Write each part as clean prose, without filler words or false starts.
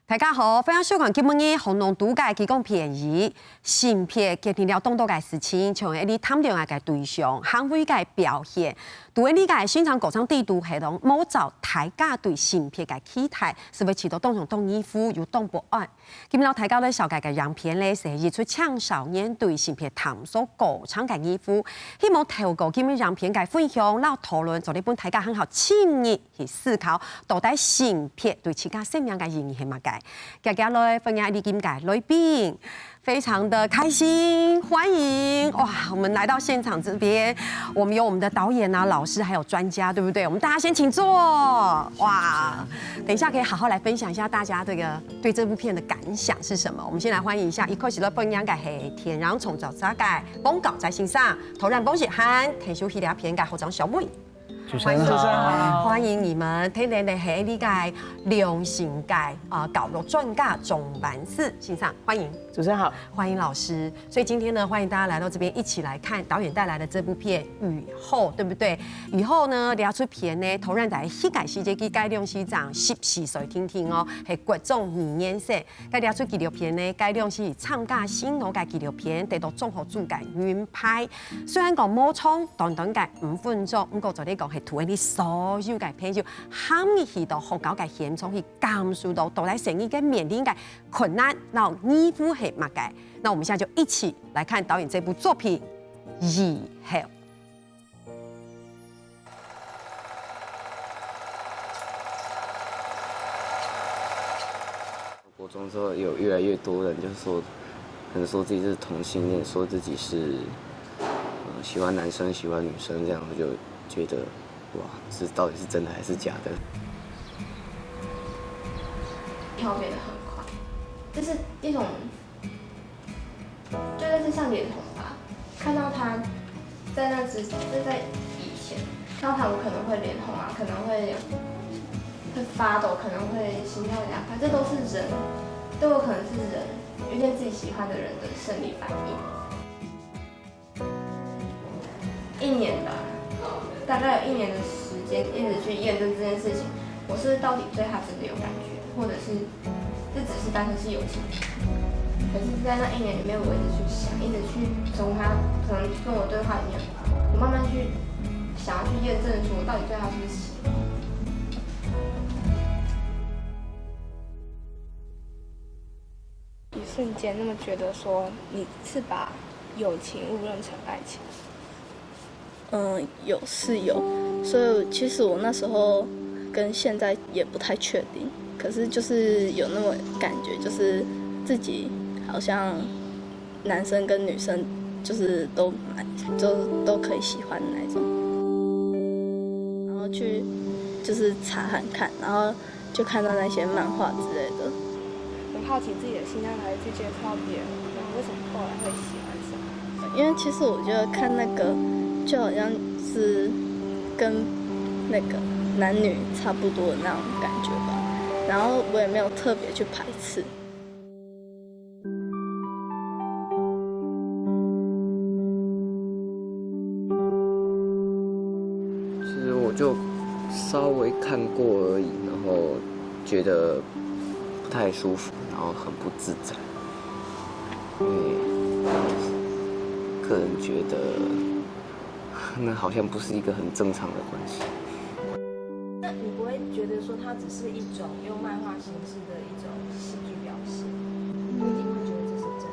大家好，欢迎收看今日红龙独家提供便宜性别决定了众多嘅事情，像你探讨嘅对象、捍卫嘅表现，对你嘅宣传歌唱地图系统，冇照大家对性别嘅期待，是为起到当上当衣服又当不安。今日大家咧小介嘅样片咧，是演出青少年对性别探索歌唱嘅衣服，希望透过今日样片嘅分享，然后讨论，做呢本大家很好深入去思考，到底性别对自家生命嘅意义係乜嘅？大家來分享你今屆來賓，非常的開心，歡迎哇！我們來到現場這邊，我們有我們的導演啊、老師還有專家，對不對？我們大家先請坐，哇！等一下可以好好來分享一下大家對這部片的感想是什麼？我們先來歡迎一下，一開始來分享嘅係田壤從早早嘅廣告在線上，頭然恭喜和田秀熙嘅片嘅後長小妹。主持人好，歡迎你們。聽你哋係呢屆兩性界教育專家總辦事先生，歡迎。主持人好，歡迎老師。所以今天呢，歡迎大家來到這邊一起來看導演帶來的這部片《雨後》，對不對？雨後呢，呢出片呢，突然在世界世界嘅改良市場14歲聽聽哦，係國中2年生。咁呢出紀錄片呢，改良是參加新羅嘅紀錄片，得到綜合組嘅銀牌。雖然講冇長短短嘅5分鐘，不過就呢講係圖你所有嘅朋友，喊你去到學校嘅現場去感受到到底成語嘅面臨嘅困難，然後衣服係乜嘅。那我們現在就一起來看導演這部作品《雨後》。國中之後有越來越多人就是說，可能說自己是同性戀，說自己是喜歡男生喜歡女生，這樣我就覺得哇，這到底是真的還是假的？跳變得很快，就是一種，就類似像臉紅吧。看到他在那之，就在以前看到他，我可能會臉紅啊，可能會發抖，可能會心跳加快，這都是人，都有可能是人遇見自己喜歡的人的生理反應。1年吧，大概有1年的時間，一直去驗證這件事情，我是到底對他真的有感覺，或者是這只是單純是友情。可是，在那1年裡面，我一直去想，一直去從他可能跟我對話裡面，我慢慢去想要去驗證，說我到底對他是不是喜歡。一瞬間那麼覺得說你是把友情誤認成愛情。有是有，所以其實我那時候跟現在也不太確定，可是就是有那麼感覺，就是自己好像男生跟女生就是都可以喜歡的那種，然後去就是查看，然後就看到那些漫畫之類的。很好奇自己的心態來去接觸別人，那為什麼後來會喜歡上？因為其實我覺得看那個就好像是跟那個男女差不多的那種感覺吧，然後我也沒有特別去排斥。其實我就稍微看過而已，然後覺得不太舒服，然後很不自在，因為個人覺得那好像不是一個很正常的關係。那你不會覺得說它只是一種用漫畫形式的一種戲劇表現，你一定會覺得這是真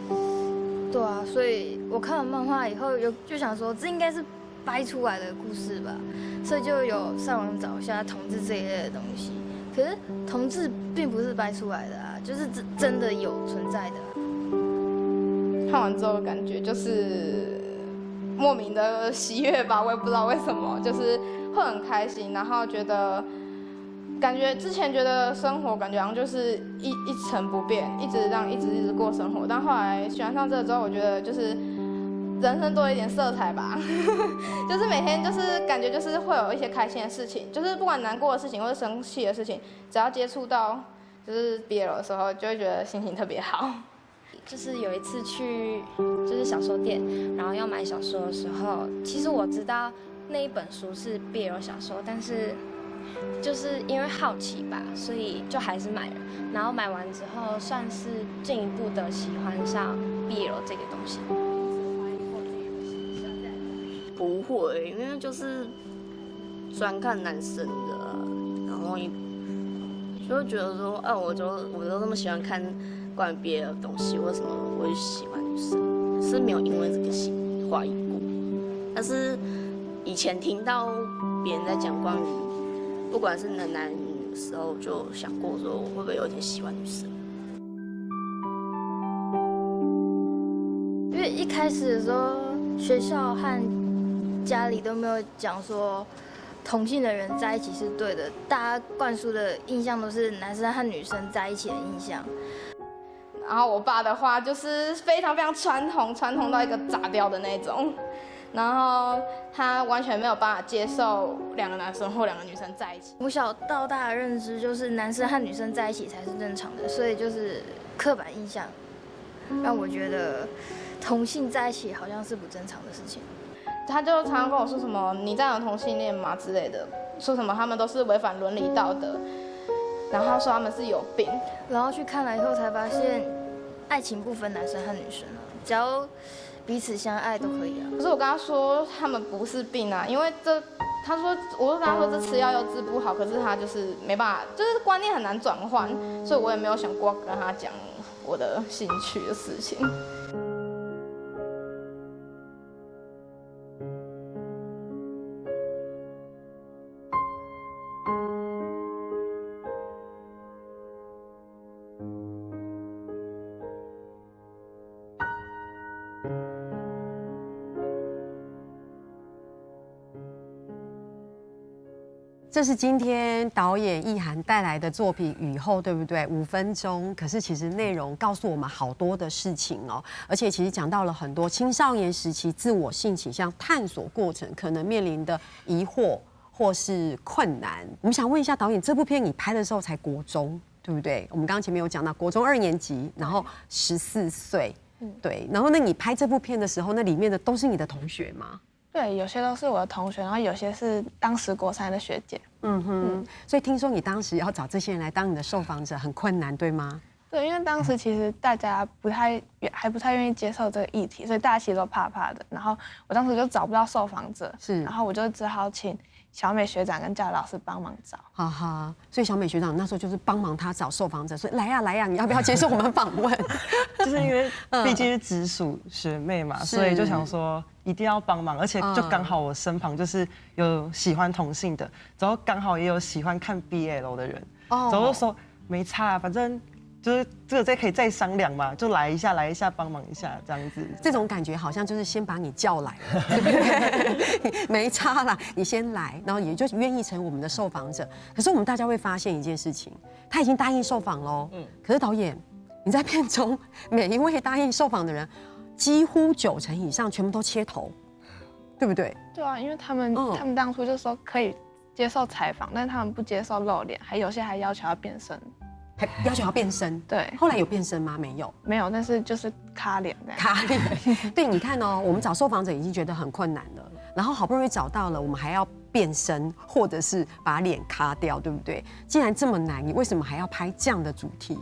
的？對啊，所以我看了漫畫以後，就想說這應該是掰出來的故事吧，所以就有上網找一下同志這一類的東西。可是同志並不是掰出來的啊，就是真的有存在的啊。看完之後感覺就是莫名的喜悅吧，我也不知道為什麼，就是會很開心，然後覺得感覺之前覺得生活感覺好像就是一成不變，一直過生活，但後來喜歡上這個之後，我覺得就是人生多一點色彩吧，就是每天就是感覺就是會有一些開心的事情，就是不管難過的事情或者生氣的事情，只要接觸到就是 BL 的時候，就會覺得心情特別好。就是有一次去就是小說店，然後要買小說的時候，其實我知道那一本書是 BL 小說，但是就是因为好奇吧，所以就还是买了。然后买完之后，算是进一步的喜欢上 BL 这个东西。不会，因为就是专看男生的啊，然后就会觉得说，我都那么喜欢看关于 BL 的东西，为什么我会喜欢女生？是没有因为这个怀疑过，但是以前听到别人在讲关于不管是男女的时候，就想过说我会不会有点喜欢女生。因为一开始的时候，学校和家里都没有讲说同性的人在一起是对的，大家灌输的印象都是男生和女生在一起的印象。然后我爸的话就是非常非常传统到一个炸掉的那种，然后他完全没有办法接受2个男生或2个女生在一起。从小到大的认知就是男生和女生在一起才是正常的，所以就是刻板印象让我觉得同性在一起好像是不正常的事情。他就常常跟我说什么你这样有同性恋吗之类的，说什么他们都是违反伦理道德，然后他说他们是有病。然后去看了以后才发现，爱情不分男生和女生啊，只要彼此相爱都可以啊。可是我跟他说他们不是病啊，因为他说我就跟他说这吃药又治不好，可是他就是没办法，就是观念很难转换，所以我也没有想过跟他讲我的兴趣的事情。这是今天导演易涵带来的作品《雨后》，对不对？5分钟，可是其实内容告诉我们好多的事情哦，而且其实讲到了很多青少年时期自我性倾向探索过程可能面临的疑惑或是困难。我们想问一下导演，这部片你拍的时候才国中，对不对？我们刚刚前面有讲到国中2年级，然后14岁，对，然后那你拍这部片的时候，那里面的都是你的同学吗？对，有些都是我的同学，然后有些是当时国3的学姐。所以听说你当时要找这些人来当你的受访者很困难，对吗？对，因为当时其实大家还不太愿意接受这个议题，所以大家其实都怕怕的。然后我当时就找不到受访者，然后我就只好请小美学长跟教育老师帮忙找。哈哈，所以小美学长那时候就是帮忙他找受访者，所以来呀，你要不要接受我们访问？就是因为毕竟是直属学妹嘛，所以就想说一定要帮忙，而且就刚好我身旁就是有喜欢同性的，然后刚好也有喜欢看 BL 的人，然后就说没差，反正就是这个可以再商量嘛，就来一下帮忙一下这样子。这种感觉好像就是先把你叫来了，对不对？没差啦，你先来，然后也就愿意成我们的受访者。可是我们大家会发现一件事情，他已经答应受访喽，可是导演你在片中每一位答应受访的人，几乎90%以上全部都切头，对不对？对啊，因为他们当初就说可以接受采访，但是他们不接受露脸，还有些还要求要变身。还要求要变身，对，后来有变身吗？没有，但是就是卡脸这样。卡脸，对，你看哦，我们找受访者已经觉得很困难了，然后好不容易找到了，我们还要变身，或者是把脸卡掉，对不对？既然这么难，你为什么还要拍这样的主题？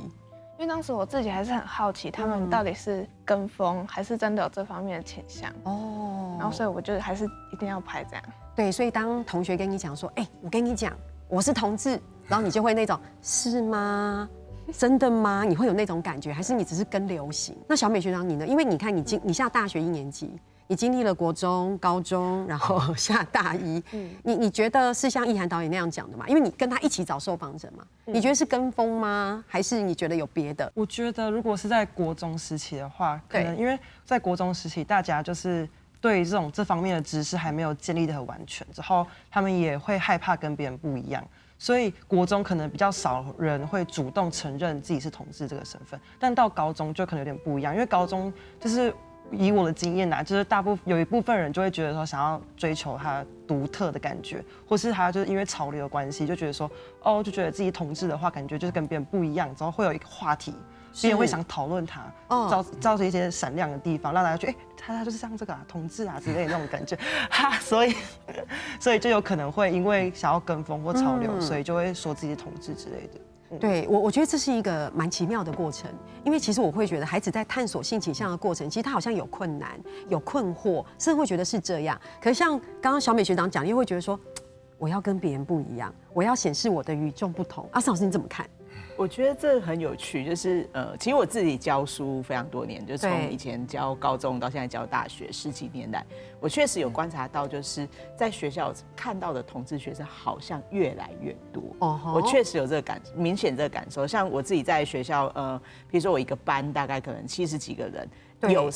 因为当时我自己还是很好奇，他们到底是跟风，还是真的有这方面的倾向哦。然后所以我就还是一定要拍这样。对，所以当同学跟你讲说，我跟你讲，我是同志。然后你就会那种是吗？真的吗？你会有那种感觉，还是你只是跟流行？那小美学长你呢？因为你看你下大学1年级，你经历了国中、高中，然后下大一，你觉得是像易涵导演那样讲的吗？因为你跟他一起找受访者嘛，你觉得是跟风吗？还是你觉得有别的？我觉得如果是在国中时期的话，可能因为在国中时期大家就是对这方面的知识还没有建立得很完全，之后他们也会害怕跟别人不一样。所以国中可能比较少人会主动承认自己是同志这个身份，但到高中就可能有点不一样，因为高中就是以我的经验啊，就是有一部分人就会觉得说想要追求他独特的感觉，或是他就是因为潮流的关系，就觉得说哦，就觉得自己同志的话，感觉就是跟别人不一样，之后会有一个话题，别人会想讨论他，照着一些闪亮的地方，让大家觉得他就是像这个同志啊之类的那种感觉，所以就有可能会因为想要跟风或潮流，所以就会说自己是同志之类的。对我觉得这是一个蛮奇妙的过程，因为其实我会觉得孩子在探索性倾向的过程，其实他好像有困难、有困惑，甚至会觉得是这样。可是像刚刚小美学长讲，又会觉得说，我要跟别人不一样，我要显示我的与众不同。阿尚老师你怎么看？我觉得这很有趣，就是其实我自己教书非常多年，就从以前教高中到现在教大学10几年来，我确实有观察到，就是在学校看到的同志学生好像越来越多。我确实有这个明显这个感受。像我自己在学校，比如说我一个班大概可能70几个人。有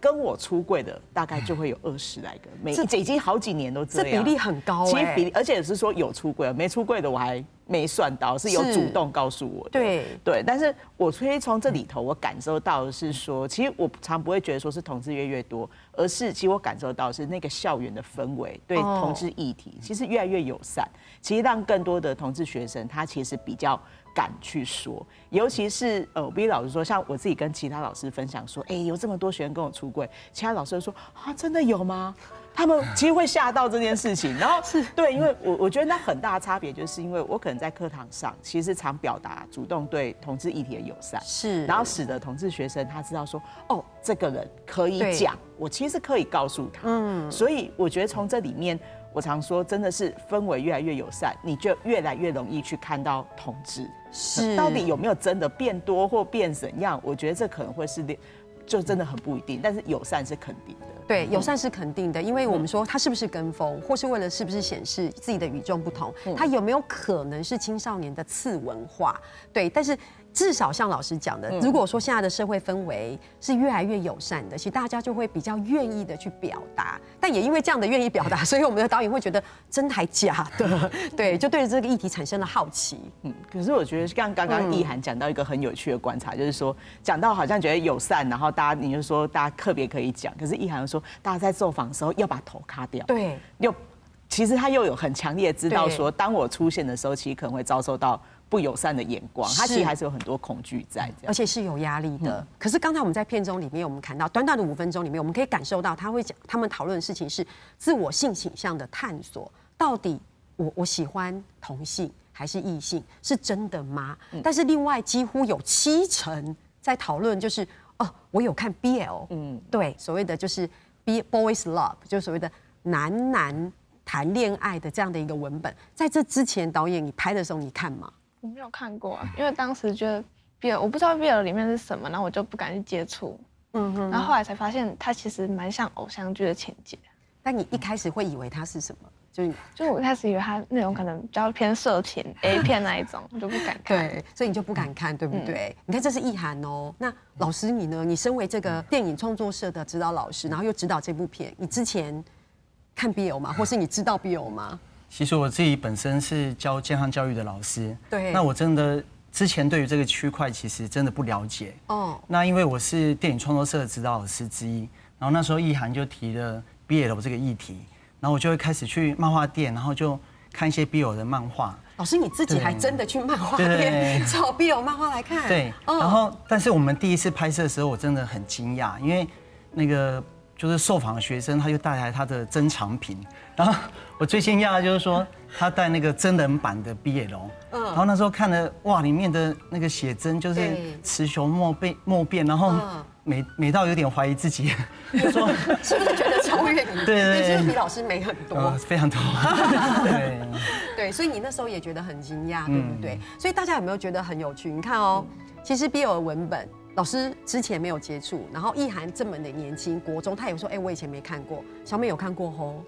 跟我出柜的大概就会有20来个，已经好几年都这样，这比例很高其实比例，而且是说有出柜，没出柜的我还没算到，是有主动告诉我的。对，但是我所以从这里头我感受到的是说，其实我常不会觉得说是同志越多，而是其实我感受到的是那个校园的氛围对同志议题其实越来越友善，其实让更多的同志学生他其实比较敢去说，尤其是我必须老实说，像我自己跟其他老师分享说，有这么多学生跟我出柜，其他老师就说啊，真的有吗？他们其实会吓到这件事情，然后对，因为我觉得那很大的差别，就是因为我可能在课堂上其实常表达主动对同志议题的友善，然后使得同志学生他知道说，哦，这个人可以讲，我其实可以告诉他，所以我觉得从这里面。我常说，真的是氛围越来越友善，你就越来越容易去看到同志。到底有没有真的变多或变怎样？我觉得这可能会是，就真的很不一定。但是友善是肯定的。对，友善是肯定的，因为我们说他是不是跟风，或是为了是不是显示自己的与众不同，他有没有可能是青少年的次文化？对，但是。至少像老师讲的，如果说现在的社会氛围是越来越友善的，其实大家就会比较愿意的去表达。但也因为这样的愿意表达，所以我们的导演会觉得真还假的，对，就对着这个议题产生了好奇。可是我觉得刚刚意涵讲到一个很有趣的观察，就是说讲到好像觉得友善，然后你就说大家特别可以讲，可是意涵说大家在受访的时候要把头卡掉，对，其实他又有很强烈的知道说，当我出现的时候，其实可能会遭受到。不友善的眼光，他其实还是有很多恐惧在，而且是有压力的。可是刚才我们在片中里面，我们看到短短的5分钟里面，我们可以感受到他们讨论的事情是自我性倾向的探索。到底我喜欢同性还是异性，是真的吗？但是另外几乎有70%在讨论，就是我有看 BL，对，所谓的就是 boys love， 就是所谓的男谈恋爱的这样的一个文本。在这之前，导演你拍的时候你看吗？我没有看过，因为当时觉得 BL 我不知道 BL 里面是什么，然后我就不敢去接触。然后后来才发现它其实蛮像偶像剧的情节。但你一开始会以为它是什么？就我一开始以为它内容可能比较偏色情 A 片那一种，我就不敢看。对，所以你就不敢看，对不对？你看这是意涵哦。那老师你呢？你身为这个电影创作社的指导老师，然后又指导这部片，你之前看 BL 吗？或是你知道 BL 吗？其实我自己本身是教健康教育的老师，对，那我真的之前对于这个区块其实真的不了解那因为我是电影创作社的指导老师之一，然后那时候意涵就提了 BL 这个议题，然后我就会开始去漫画店，然后就看一些 BL 的漫画。老师你自己还真的去漫画店找 BL 漫画来看？对，然后但是我们第一次拍摄的时候，我真的很惊讶，因为那个。就是受访的学生，他就带来他的珍藏品，然后我最惊讶的就是说，他带那个真人版的 BL，然后那时候看了哇，里面的那个写真就是雌雄莫辨，然后美到有点怀疑自己，就说是不是觉得超越你？对，是不是比老师美很多？非常多。对，所以你那时候也觉得很惊讶，对不对？所以大家有没有觉得很有趣？你看哦，其实 BL 的文本。老师之前没有接触，然后意涵这么的年轻，国中他有说，我以前没看过，小美有看过吼？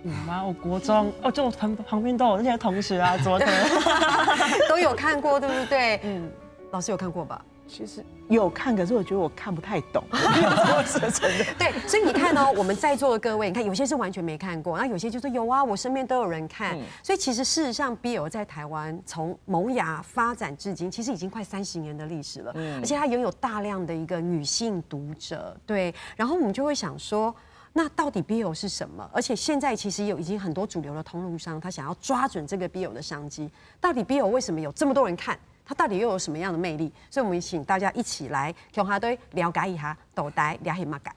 有吗？我国中就我旁边都有那些同学啊，怎么可能都有看过，对不对？老师有看过吧？其实有看，可是我觉得我看不太懂。对，所以你看哦，我们在座的各位，你看有些是完全没看过，那有些就说有啊，我身边都有人看。所以其实事实上 ，BL 在台湾从萌芽发展至今，其实已经快30年的历史了，而且它拥有大量的一个女性读者。对，然后我们就会想说，那到底 BL 是什么？而且现在其实已经很多主流的通路商，他想要抓准这个 BL 的商机。到底 BL 为什么有这么多人看？它到底又有什么样的魅力？所以我们请大家一起来共下对了解一下到底了解嘛解。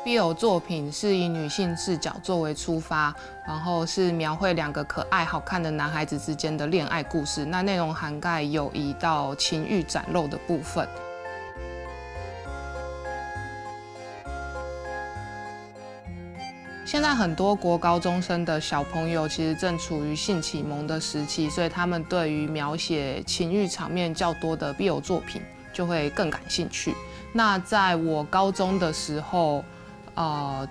BL 作品是以女性视角作为出发，然后是描绘2个可爱好看的男孩子之间的恋爱故事。那内容涵盖友谊到情欲展露的部分。现在很多国高中生的小朋友其实正处于性启蒙的时期，所以他们对于描写情欲场面较多的 BL 作品就会更感兴趣。那在我高中的时候，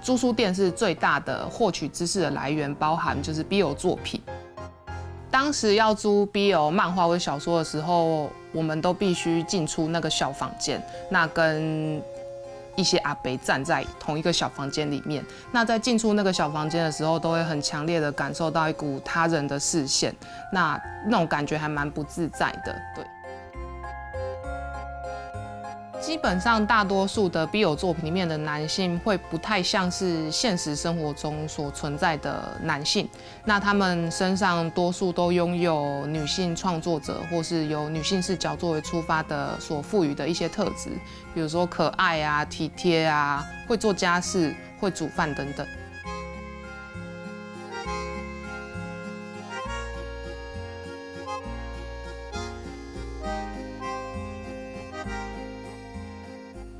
租书店是最大的获取知识的来源，包含就是 BL 作品。当时要租 BL 漫画或小说的时候，我们都必须进出那个小房间，那跟一些阿伯站在同一个小房间里面。那在进出那个小房间的时候，都会很强烈的感受到一股他人的视线，那种感觉还蛮不自在的，对。基本上，大多数的 BL 作品里面的男性会不太像是现实生活中所存在的男性，那他们身上多数都拥有女性创作者或是由女性视角作为出发的所赋予的一些特质，比如说可爱啊、体贴啊、会做家事、会煮饭等等。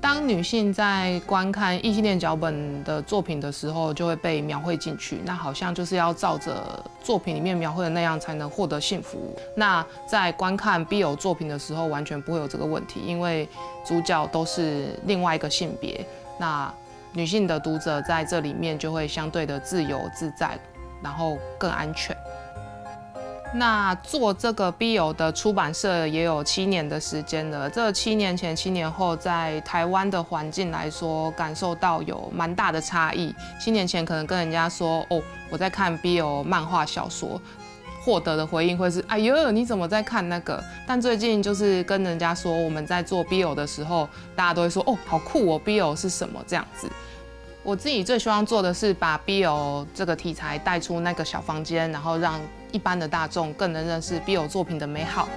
当女性在观看异性恋脚本的作品的时候，就会被描绘进去，那好像就是要照着作品里面描绘的那样才能获得幸福。那在观看 BL 作品的时候，完全不会有这个问题，因为主角都是另外一个性别，那女性的读者在这里面就会相对的自由自在，然后更安全。那做这个 BL 的出版社也有7年的时间了。这7年前、7年后，在台湾的环境来说，感受到有蛮大的差异。7年前可能跟人家说，哦，我在看 BL 漫画小说，获得的回应会是，哎呦，你怎么在看那个？但最近就是跟人家说，我们在做 BL 的时候，大家都会说，哦，好酷哦 ，BL 是什么这样子。我自己最希望做的是把 BL 这个题材带出那个小房间，然后让一般的大众更能认识 BL 作品的美好。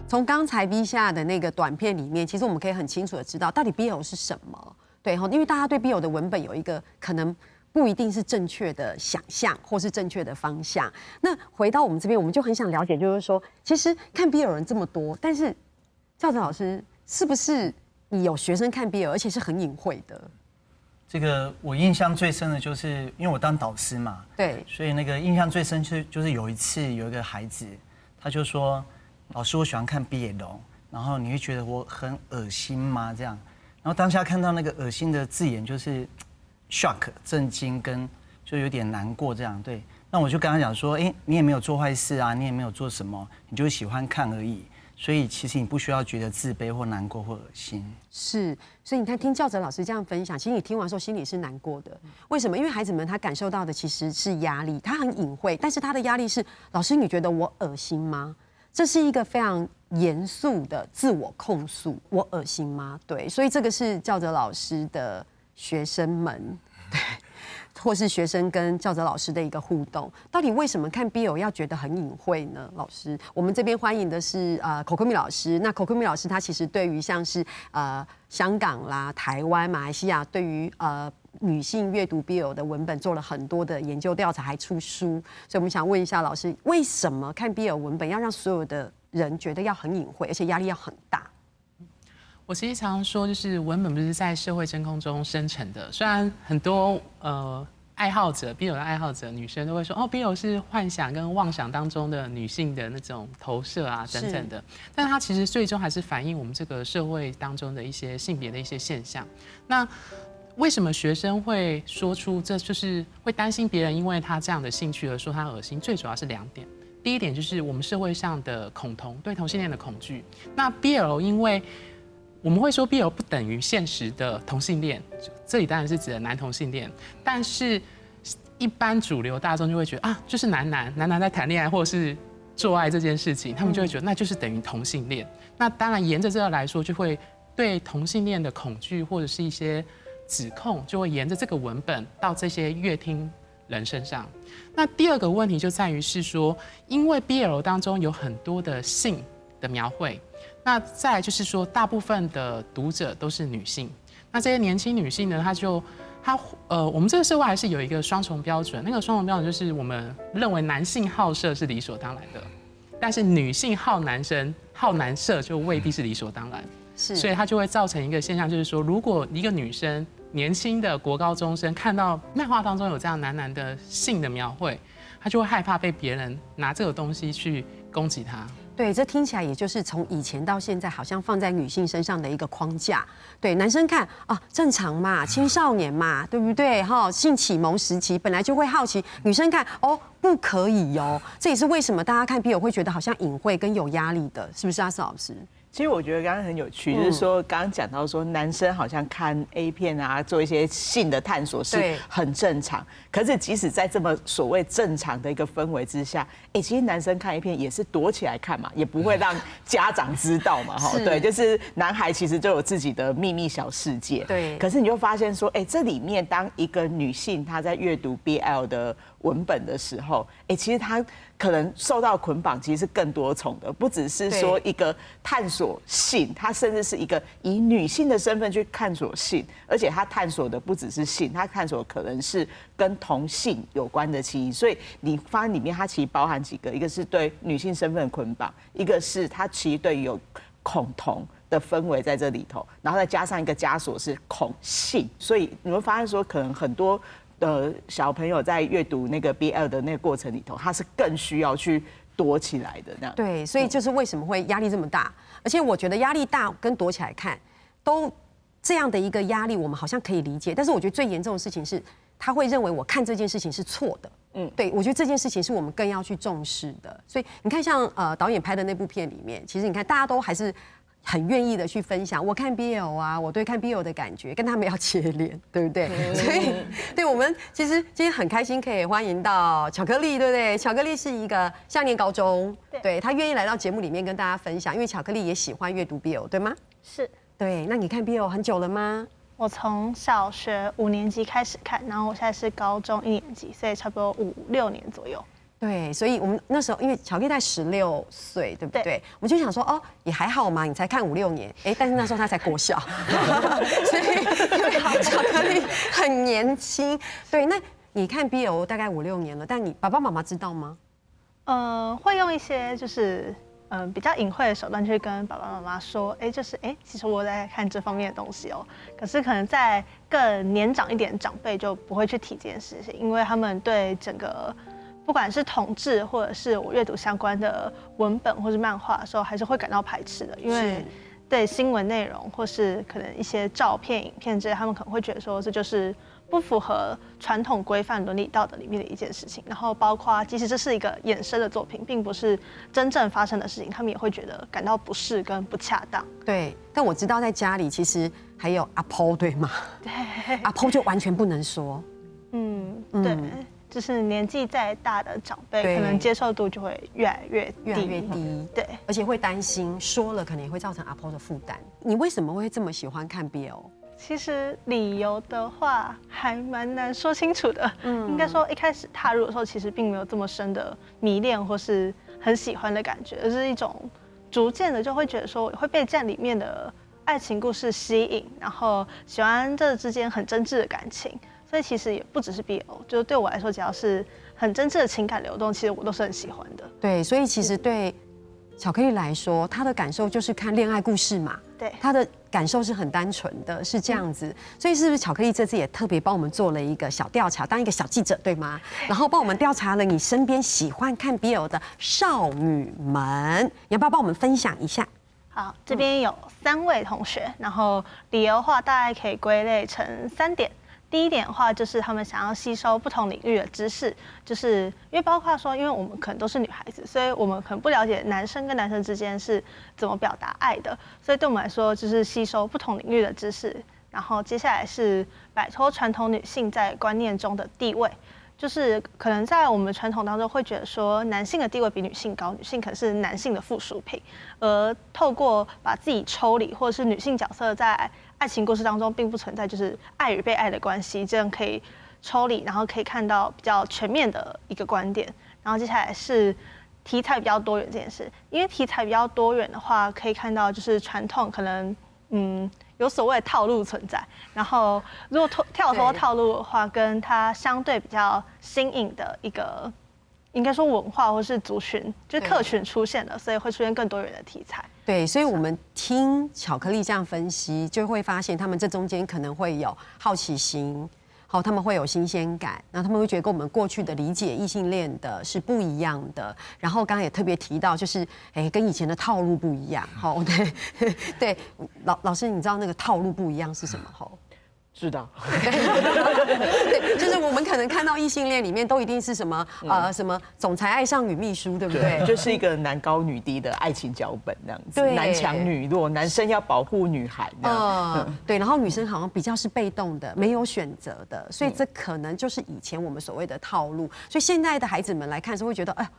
从刚才 V 下的那个短片里面，其实我们可以很清楚的知道，到底 BL 是什么。对哈，因为大家对 BL 的文本有一个可能不一定是正确的想象，或是正确的方向。那回到我们这边，我们就很想了解，就是说，其实看 BL 人这么多，但是教哲老师，是不是你有学生看 BL，而且是很隐晦的？这个我印象最深的就是，因为我当导师嘛，对，所以那个印象最深就是有一次有一个孩子，他就说：“老师，我喜欢看 BL， 然后你会觉得我很恶心吗？”这样，然后当下看到那个恶心的字眼，就是 shock 震惊跟就有点难过这样。对，那我就跟他讲说：“哎，你也没有做坏事啊，你也没有做什么，你就喜欢看而已。”所以其实你不需要觉得自卑或难过或恶心。是，所以你看，听教哲老师这样分享，其实你听完之后心里是难过的。为什么？因为孩子们他感受到的其实是压力，他很隐晦，但是他的压力是：老师，你觉得我恶心吗？这是一个非常严肃的自我控诉。我恶心吗？对，所以这个是教哲老师的学生们，对。或是学生跟教哲老师的一个互动，到底为什么看 BL 要觉得很隐晦呢？老师，我们这边欢迎的是Coco 米老师。那Coco 米老师他其实对于像是香港啦、台湾、马来西亚，对于女性阅读 BL 的文本做了很多的研究调查，还出书。所以我们想问一下老师，为什么看 BL 文本要让所有的人觉得要很隐晦，而且压力要很大？我其实常说，就是文本不是在社会真空中生成的。虽然很多爱好者 BL 的爱好者，女生都会说哦 ，BL 是幻想跟妄想当中的女性的那种投射啊等等的，但它其实最终还是反映我们这个社会当中的一些性别的一些现象。那为什么学生会说出这就是会担心别人因为他这样的兴趣而说他恶心？最主要是2点。第一点就是我们社会上的恐同，对同性恋的恐惧。那 BL 因为我们会说 BL 不等于现实的同性恋，这里当然是指的男同性恋，但是一般主流大众就会觉得啊，就是男男在谈恋爱或者是做爱这件事情，他们就会觉得那就是等于同性恋。那当然沿着这个来说，就会对同性恋的恐惧或者是一些指控，就会沿着这个文本到这些乐听人身上。那第二个问题就在于是说，因为 BL 当中有很多的性的描绘。那再来就是说，大部分的读者都是女性。那这些年轻女性呢，我们这个社会还是有一个双重标准。那个双重标准就是我们认为男性好色是理所当然的，但是女性好男生、好男色就未必是理所当然。是，所以它就会造成一个现象，就是说，如果一个女生年轻的国高中生看到漫画当中有这样男的性的描绘，她就会害怕被别人拿这个东西去攻击她。对，这听起来也就是从以前到现在，好像放在女性身上的一个框架。对，男生看啊，正常嘛，青少年嘛，对不对？哈，性启蒙时期本来就会好奇。女生看哦，不可以哟。这也是为什么大家看 BL 会觉得好像隐晦跟有压力的，是不是阿四老师？其实我觉得刚刚很有趣，就是说刚刚讲到说男生好像看 A 片啊，做一些性的探索是很正常，可是即使在这么所谓正常的一个氛围之下，其实男生看 A 片也是躲起来看嘛，也不会让家长知道嘛，哈，对，就是男孩其实就有自己的秘密小世界，对。可是你就发现说，这里面当一个女性她在阅读 BL 的文本的时候，其实她可能受到捆绑其实是更多重的，不只是说一个探索性，她甚至是一个以女性的身份去探索性，而且她探索的不只是性，她探索可能是跟同性有关的歧义。所以你发现里面它其实包含几个，一个是对女性身份的捆绑，一个是它其实对有恐同的氛围在这里头，然后再加上一个枷锁是恐性，所以你会发现说可能很多小朋友在阅读那个 BL 的那个过程里头，他是更需要去躲起来的那样。对，所以就是为什么会压力这么大，而且我觉得压力大跟躲起来看，都这样的一个压力，我们好像可以理解。但是我觉得最严重的事情是，他会认为我看这件事情是错的。对，我觉得这件事情是我们更要去重视的。所以你看，像导演拍的那部片里面，其实你看大家都还是很愿意的去分享我看 BL 啊，我对看 BL 的感觉，跟他们要切脸，对不对？所以，对我们其实今天很开心可以欢迎到巧克力，对不对？巧克力是一个下念高中，对他愿意来到节目里面跟大家分享，因为巧克力也喜欢阅读 BL， 对吗？是。对，那你看 BL 很久了吗？我从小学5年级开始看，然后我现在是高中1年级，所以差不多5、6年左右。对，所以我们那时候因为巧克力才16岁，对不对？我们就想说，哦，也还好嘛，你才看5、6年，但是那时候他才国小，所以巧克力很年轻。对，那你看 BL 大概5、6年了，但你爸爸妈妈知道吗？会用一些就是比较隐晦的手段去跟爸爸妈妈说，其实我在看这方面的东西哦。可是可能在更年长一点的长辈就不会去提这件事情，因为他们对整个不管是同志或者是我阅读相关的文本或是漫画的时候，还是会感到排斥的，因为对新闻内容或是可能一些照片、影片之类，他们可能会觉得说这就是不符合传统规范伦理道德里面的一件事情。然后包括即使这是一个衍生的作品，并不是真正发生的事情，他们也会觉得感到不适跟不恰当。对，但我知道在家里其实还有阿婆，对吗？对，阿婆就完全不能说。对。就是年纪再大的长辈，可能接受度就会越来越低。对，而且会担心说了可能也会造成阿婆的负担。你为什么会这么喜欢看 BL？ 其实理由的话还蛮难说清楚的。应该说一开始踏入的时候，其实并没有这么深的迷恋或是很喜欢的感觉，而是一种逐渐的就会觉得说会被这里面的爱情故事吸引，然后喜欢这之间很真挚的感情。所以其实也不只是 BL， 就是对我来说，只要是很真挚的情感流动，其实我都是很喜欢的。对，所以其实对巧克力来说，她的感受就是看恋爱故事嘛。对，她的感受是很单纯的，是这样子。所以是不是巧克力这次也特别帮我们做了一个小调查，当一个小记者对吗？然后帮我们调查了你身边喜欢看 BL 的少女们，你要不要帮我们分享一下？好，这边有3位同学，然后理由的话大概可以归类成3点。第一点的话，就是他们想要吸收不同领域的知识，就是因为包括说，因为我们可能都是女孩子，所以我们可能不了解男生跟男生之间是怎么表达爱的，所以对我们来说，就是吸收不同领域的知识。然后接下来是摆脱传统女性在观念中的地位。就是可能在我们传统当中会觉得说，男性的地位比女性高，女性可能是男性的附属品，而透过把自己抽离，或者是女性角色在爱情故事当中并不存在就是爱与被爱的关系，这样可以抽离，然后可以看到比较全面的一个观点。然后接下来是题材比较多元这件事，因为题材比较多元的话，可以看到就是传统可能有所谓的套路存在，然后如果跳脱套路的话，跟它相对比较新颖的一个，应该说文化或是族群，就是客群出现了，所以会出现更多元的题材。对，所以我们听巧克力这样分析，就会发现他们这中间可能会有好奇心。好，他们会有新鲜感，然后他们会觉得跟我们过去的理解异性恋的是不一样的。然后刚刚也特别提到，就是跟以前的套路不一样。好，对，老师，你知道那个套路不一样是什么？好。知道，对，就是我们可能看到异性恋里面都一定是什么什么总裁爱上女秘书，对不对？对，就是一个男高女低的爱情脚本这样子，男强女弱，男生要保护女孩对，然后女生好像比较是被动的，没有选择的，所以这可能就是以前我们所谓的套路。所以现在的孩子们来看是会觉得，哎，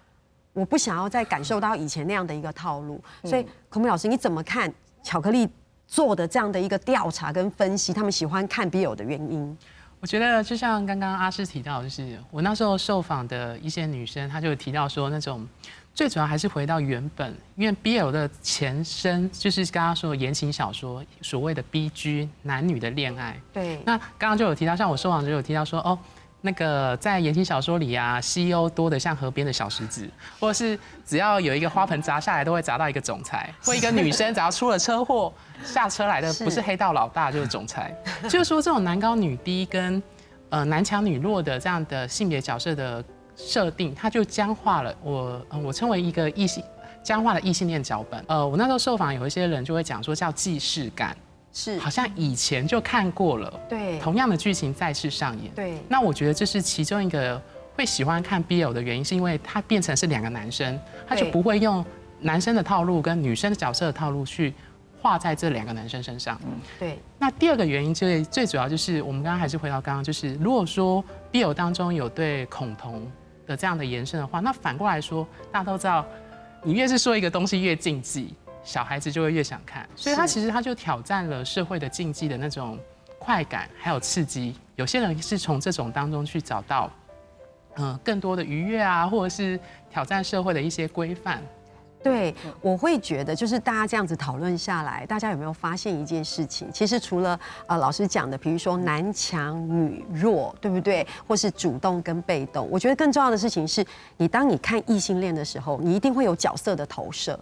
我不想要再感受到以前那样的一个套路。所以孔明老师，你怎么看巧克力做的这样的一个调查跟分析，他们喜欢看 BL 的原因？我觉得就像刚刚阿诗提到，就是我那时候受访的一些女生，她就提到说，那种最主要还是回到原本，因为 BL 的前身就是刚刚说的言情小说，所谓的 BG 男女的恋爱。对。那刚刚就有提到，像我受访就有提到说，哦，那个在言情小说里啊 ，CEO 多得像河边的小石子，或者是只要有一个花盆砸下来，都会砸到一个总裁，或一个女生只要出了车祸，下车来的不是黑道老大就是总裁。就是说这种男高女低跟男强女弱的这样的性别角色的设定，它就僵化了我称为一个僵化的异性恋脚本。我那时候受访有一些人就会讲说叫既视感。是，好像以前就看过了，对，同样的剧情再次上演，对。那我觉得这是其中一个会喜欢看 BL 的原因，是因为它变成是2个男生，他就不会用男生的套路跟女生的角色的套路去画在这2个男生身上。对。那第2个原因最主要就是我们刚刚还是回到刚刚，就是如果说 BL 当中有对恐同的这样的延伸的话，那反过来说，大家都知道，你越是说一个东西越禁忌，小孩子就会越想看，所以他就挑战了社会的禁忌的那种快感还有刺激。有些人是从这种当中去找到，更多的愉悦啊，或者是挑战社会的一些规范。对，我会觉得就是大家这样子讨论下来，大家有没有发现一件事情？其实除了老师讲的，比如说男强女弱，对不对？或是主动跟被动，我觉得更重要的事情是，当你看异性恋的时候，你一定会有角色的投射。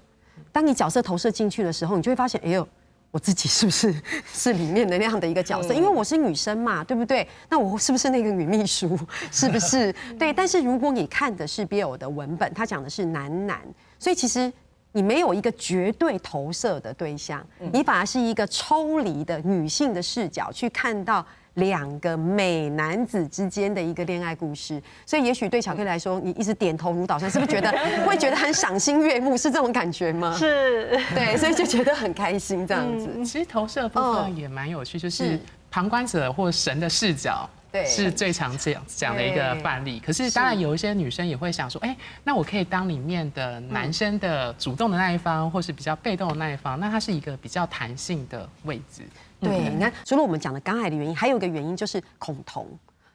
当你角色投射进去的时候，你就会发现，哎呦，我自己是不是里面的那样的一个角色？因为我是女生嘛，对不对？那我是不是那个女秘书？是不是？对。但是如果你看的是 BL 的文本，它讲的是男，所以其实你没有一个绝对投射的对象，你反而是一个抽离的女性的视角去看到2个美男子之间的一个恋爱故事，所以也许对巧克力来说，你一直点头如捣蒜，是不是会觉得很赏心悦目？是这种感觉吗？是，对，所以就觉得很开心这样子。其实投射部分也蛮有趣，就是旁观者或神的视角。是最常讲的一个范例。可是当然有一些女生也会想说，哎，那我可以当里面的男生的主动的那一方，或是比较被动的那一方，那它是一个比较弹性的位置。对，你看，除了我们讲的刚才的原因，还有一个原因就是恐同。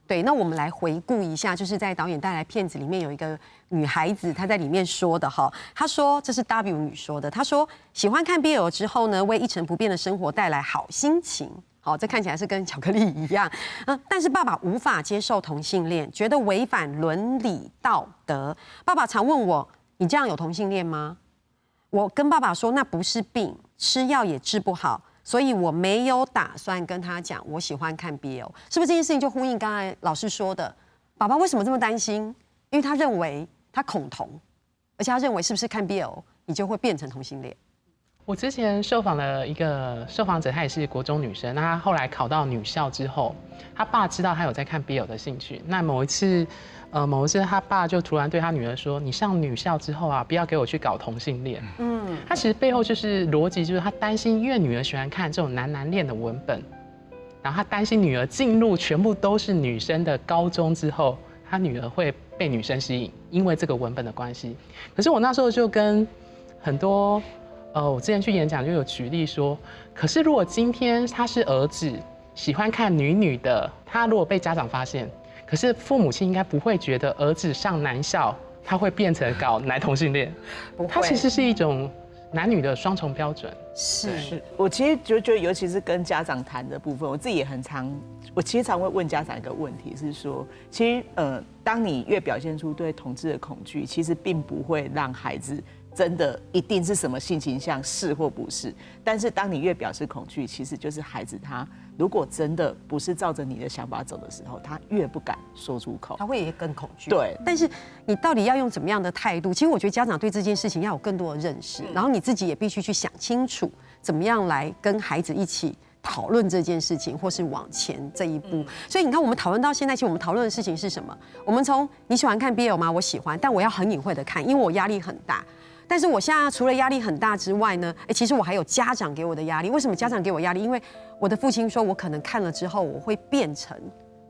对，那我们来回顾一下，就是在导演带来片子里面有一个女孩子，她在里面说的哈，她说这是 W 女说的，她说喜欢看 BL 之后呢，为一成不变的生活带来好心情。好，这看起来是跟巧克力一样，但是爸爸无法接受同性恋，觉得违反伦理道德。爸爸常问我：“你这样有同性恋吗？”我跟爸爸说那不是病，吃药也治不好，所以我没有打算跟他讲我喜欢看 BL， 是不是这件事情就呼应刚才老师说的？爸爸为什么这么担心？因为他认为他恐同，而且他认为是不是看 BL 你就会变成同性恋？我之前受访了一个受访者，她也是国中女生，那她后来考到女校之后，她爸知道她有在看 BL 的兴趣，那某一次她爸就突然对她女儿说：“你上女校之后啊，不要给我去搞同性恋。”他其实背后就是逻辑，就是他担心，因为女儿喜欢看这种男恋的文本，然后他担心女儿进入全部都是女生的高中之后，他女儿会被女生吸引，因为这个文本的关系。可是我那时候就跟很多我之前去演讲就有举例说，可是如果今天他是儿子，喜欢看女的，他如果被家长发现，可是父母亲应该不会觉得儿子上男校他会变成搞男同性恋，他其实是一种男女的双重标准。是我其实就觉得，尤其是跟家长谈的部分，我自己也很常，我其实常会问家长一个问题是说，其实当你越表现出对同志的恐惧，其实并不会让孩子真的一定是什么性倾向是或不是，但是当你越表示恐惧，其实就是孩子他如果真的不是照着你的想法走的时候，他越不敢说出口，他会也更恐惧。对，但是你到底要用怎么样的态度？其实我觉得家长对这件事情要有更多的认识，然后你自己也必须去想清楚，怎么样来跟孩子一起讨论这件事情，或是往前这一步。所以你看，我们讨论到现在，其实我们讨论的事情是什么？我们从你喜欢看 BL 吗？我喜欢，但我要很隐晦的看，因为我压力很大。但是我现在除了压力很大之外呢，其实我还有家长给我的压力。为什么家长给我压力？因为我的父亲说我可能看了之后我会变成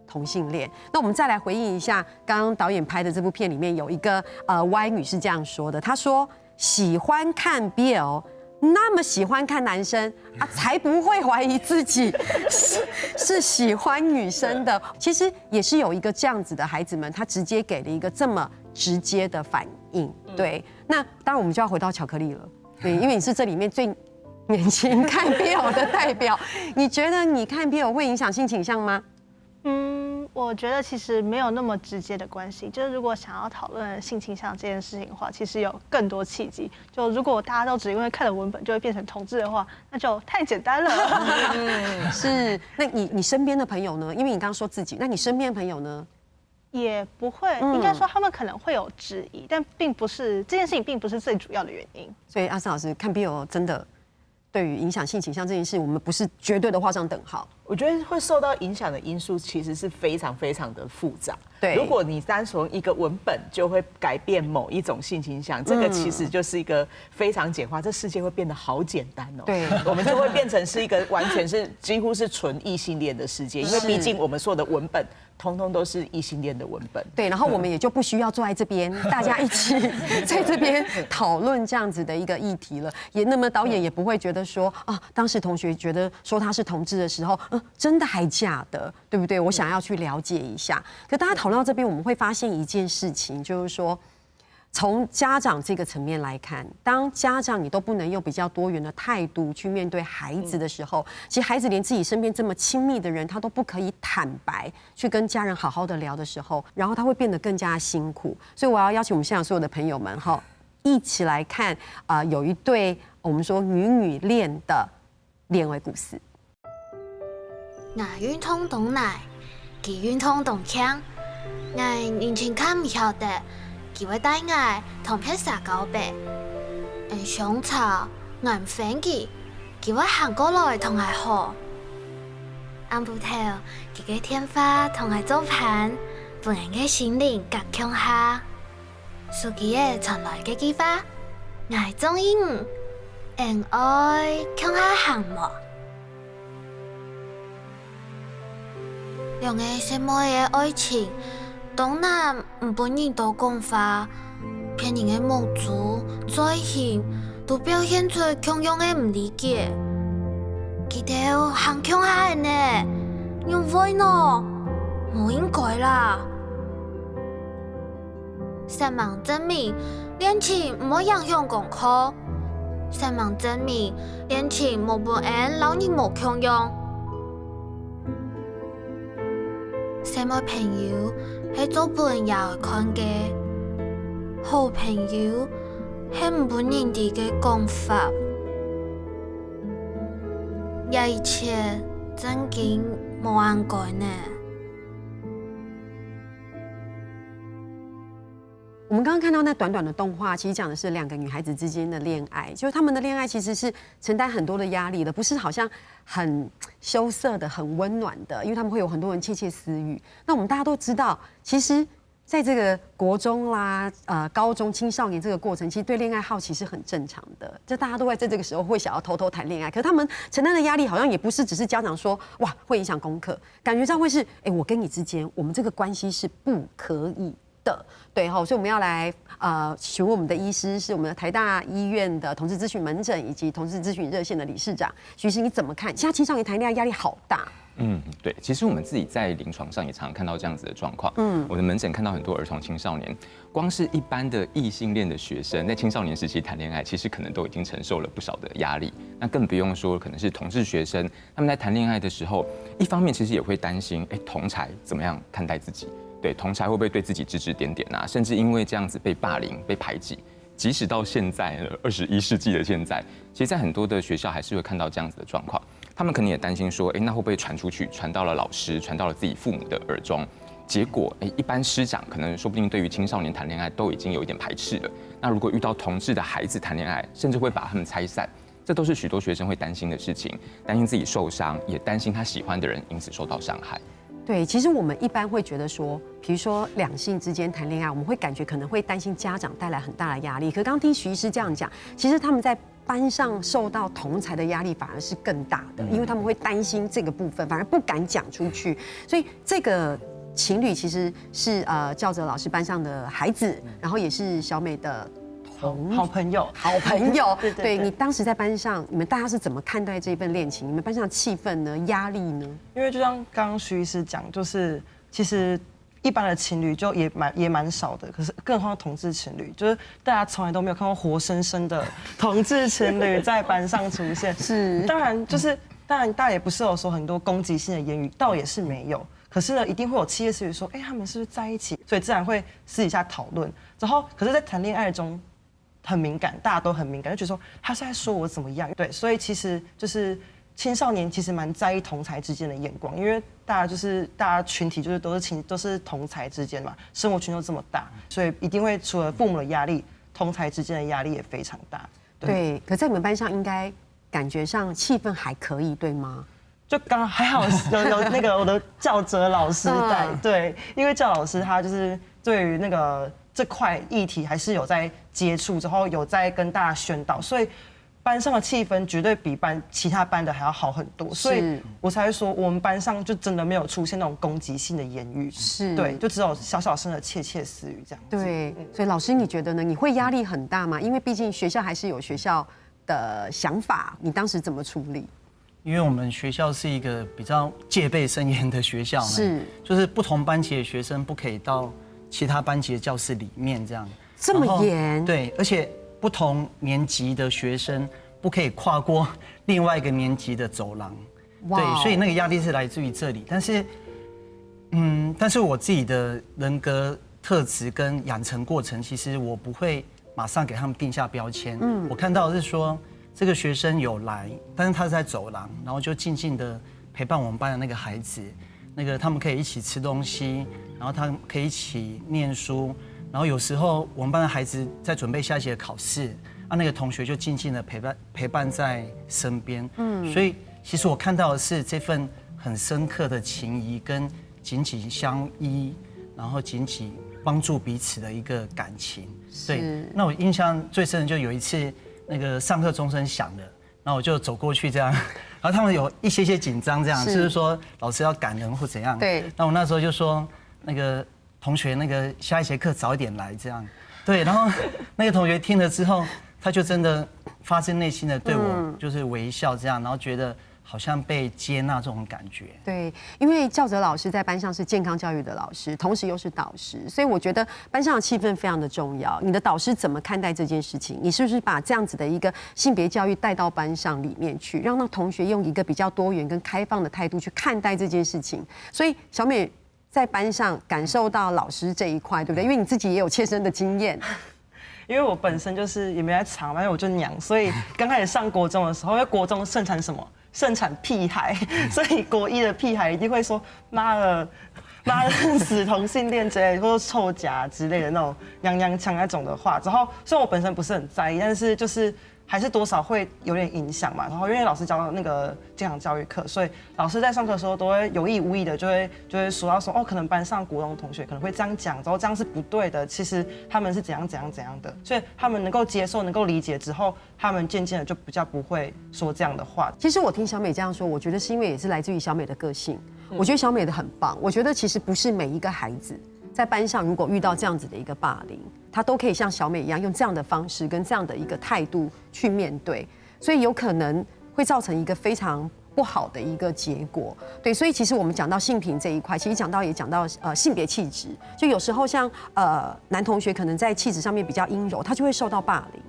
同性恋。那我们再来回应一下，刚刚导演拍的这部片里面有一个Y 女是这样说的，她说喜欢看 BL。那么喜欢看男生啊，才不会怀疑自己是喜欢女生的。其实也是有一个这样子的孩子们，他直接给了一个这么直接的反应。对，那当然我们就要回到巧克力了。对，因为你是这里面最年轻看 BL 的代表，你觉得你看 BL 会影响性倾向吗？我觉得其实没有那么直接的关系。就是如果想要讨论性倾向这件事情的话，其实有更多契机。就如果大家都只因为看了文本就会变成同志的话，那就太简单了。是，那你身边的朋友呢？因为你刚刚说自己，那你身边的朋友呢？也不会，应该说他们可能会有质疑，但并不是这件事情并不是最主要的原因。所以阿斯老师看 BL 真的对于影响性倾向这件事，我们不是绝对的画上等号。我觉得会受到影响的因素其实是非常非常的复杂。对，如果你单从一个文本就会改变某一种性倾向，这个其实就是一个非常简化，这世界会变得好简单哦。对，我们就会变成是一个完全是几乎是纯异性恋的世界，因为毕竟我们所有的文本通通都是异性恋的文本。对，然后我们也就不需要坐在这边，大家一起在这边讨论这样子的一个议题了。也那么导演也不会觉得说啊，当时同学觉得说他是同志的时候，真的还假的，对不对？我想要去了解一下。可大家讨论到这边，我们会发现一件事情，就是说，从家长这个层面来看，当家长你都不能用比较多元的态度去面对孩子的时候，其实孩子连自己身边这么亲密的人，他都不可以坦白去跟家人好好的聊的时候，然后他会变得更加辛苦。所以我要邀请我们现场所有的朋友们哈，一起来看有一对我们说女恋的恋爱故事。我冤通懂奶，佢冤通懂腔，我完全看唔曉得，佢會帶我同撇撒狗白，想吵我唔反佢，佢會行過來同我學，按不頭佢嘅天花同我做伴，本人嘅心靈夾強下，屬佢嘅傳來嘅機花，我中意唔，愛強下行麼？兩個什麼嘅愛情，當然唔本人都講法，騙人嘅無助、在行，都表現出強樣嘅唔理解。佢哋行強下呢，因為呢，唔應該啦。上網證明戀情唔好影響功課，上網證明戀情冇本案老人冇強樣。什麼朋友係做伴遊看嘅？好朋友迄毋本人哋嘅講法，也一切真經無按改呢。我们刚刚看到那短短的动画，其实讲的是2个女孩子之间的恋爱，就是她们的恋爱其实是承担很多的压力的，不是好像很羞涩的、很温暖的，因为他们会有很多人窃窃私语。那我们大家都知道，其实在这个国中啦、高中、青少年这个过程，其实对恋爱好奇是很正常的，就大家都会在这个时候会想要偷偷谈恋爱。可是他们承担的压力好像也不是只是家长说哇会影响功课，感觉上会是我跟你之间，我们这个关系是不可以的，对哈，所以我们要来询问我们的医师，是我们的台大医院的同志咨询门诊以及同志咨询热线的理事长徐医师，你怎么看？现在青少年谈恋爱压力好大。对，其实我们自己在临床上也常常看到这样子的状况。我的门诊看到很多儿童青少年，光是一般的异性恋的学生，在青少年时期谈恋爱，其实可能都已经承受了不少的压力。那更不用说可能是同志学生，他们在谈恋爱的时候，一方面其实也会担心，同儕怎么样看待自己？对，同儕会不会对自己指指点点啊？甚至因为这样子被霸凌、被排挤。即使到现在21世纪的现在，其实在很多的学校还是会看到这样子的状况。他们可能也担心说，那会不会传出去，传到了老师，传到了自己父母的耳中？结果，一般师长可能说不定对于青少年谈恋爱都已经有一点排斥了。那如果遇到同志的孩子谈恋爱，甚至会把他们拆散，这都是许多学生会担心的事情，担心自己受伤，也担心他喜欢的人因此受到伤害。对，其实我们一般会觉得说，比如说两性之间谈恋爱，我们会感觉可能会担心家长带来很大的压力。可刚刚听徐医师这样讲，其实他们在班上受到同儕的压力反而是更大的，因为他们会担心这个部分，反而不敢讲出去。所以这个情侣其实是教哲老师班上的孩子，然后也是小美的好朋友。对，你当时在班上，你们大家是怎么看待这份恋情？你们班上的气氛呢？压力呢？因为就像刚刚徐医师讲，就是其实一般的情侣就也蛮少的，可是更何况同志情侣，就是大家从来都没有看过活生生的同志情侣在班上出现。是，当然大家也不是有说很多攻击性的言语，倒也是没有。可是呢，一定会有窃窃私语说，他们是不是在一起？所以自然会私底下讨论。然后，可是，在谈恋爱中很敏感，大家都很敏感，就觉得说他是在说我怎么样。对，所以其实就是青少年其实蛮在意同儕之间的眼光，因为大家群体就是都是同儕之间嘛，生活圈都这么大，所以一定会除了父母的压力，同儕之间的压力也非常大。对，可在你们班上应该感觉上气氛还可以，对吗？就刚还好有那个我的教哲老师带，对，因为教老师他就是对于那个这块议题还是有在接触，然后有在跟大家宣导，所以班上的气氛绝对比其他班的还要好很多，所以我才会说我们班上就真的没有出现那种攻击性的言语，对，就只有小小声的窃窃私语这样子。对，所以老师你觉得呢？你会压力很大吗？因为毕竟学校还是有学校的想法，你当时怎么处理？因为我们学校是一个比较戒备森严的学校，就是不同班级的学生不可以到其他班级的教室里面这样。这么严？对，而且不同年级的学生不可以跨过另外一个年级的走廊。对，所以那个压力是来自于这里。但是我自己的人格特质跟养成过程，其实我不会马上给他们定下标签。我看到的是说，这个学生有来，但是他是在走廊，然后就静静的陪伴我们班的那个孩子，他们可以一起吃东西，然后他们可以一起念书，然后有时候我们班的孩子在准备下一节的考试，那个同学就静静的陪伴在身边。所以其实我看到的是这份很深刻的情谊跟紧紧相依，然后紧紧帮助彼此的一个感情。对，那我印象最深的就有一次。上课钟声响了，然后我就走过去这样，然后他们有一些紧张这样，就是说老师要赶人或怎样。对。那我那时候就说，同学下一节课早一点来这样。对，然后那个同学听了之后，他就真的发自内心的对我就是微笑这样，然后觉得好像被接纳这种感觉。对，因为教哲老师在班上是健康教育的老师，同时又是导师，所以我觉得班上的气氛非常的重要。你的导师怎么看待这件事情？你是不是把这样子的一个性别教育带到班上里面去，让同学用一个比较多元跟开放的态度去看待这件事情？所以小美在班上感受到老师这一块，对不对？因为你自己也有切身的经验。因为我本身就是也没在藏嘛，因为我就娘，所以刚开始上国中的时候，因为国中盛产什么？盛产屁孩，所以国一的屁孩一定会说妈的死同性恋之类，或者臭甲之类的那种娘娘腔那种的话。然后虽然我本身不是很在意，但是就是还是多少会有点影响嘛。然后因为老师教那个健康教育课，所以老师在上课的时候都会有意无意的就会说到说哦，可能班上国中同学可能会这样讲，然后这样是不对的。其实他们是怎样的，所以他们能够接受、能够理解之后，他们渐渐的就比较不会说这样的话。其实我听小美这样说，我觉得是因为也是来自于小美的个性。我觉得小美的很棒。我觉得其实不是每一个孩子在班上如果遇到这样子的一个霸凌，他都可以像小美一样用这样的方式跟这样的一个态度去面对，所以有可能会造成一个非常不好的一个结果。对，所以其实我们讲到性平这一块，其实也讲到性别气质，就有时候像男同学可能在气质上面比较阴柔，他就会受到霸凌。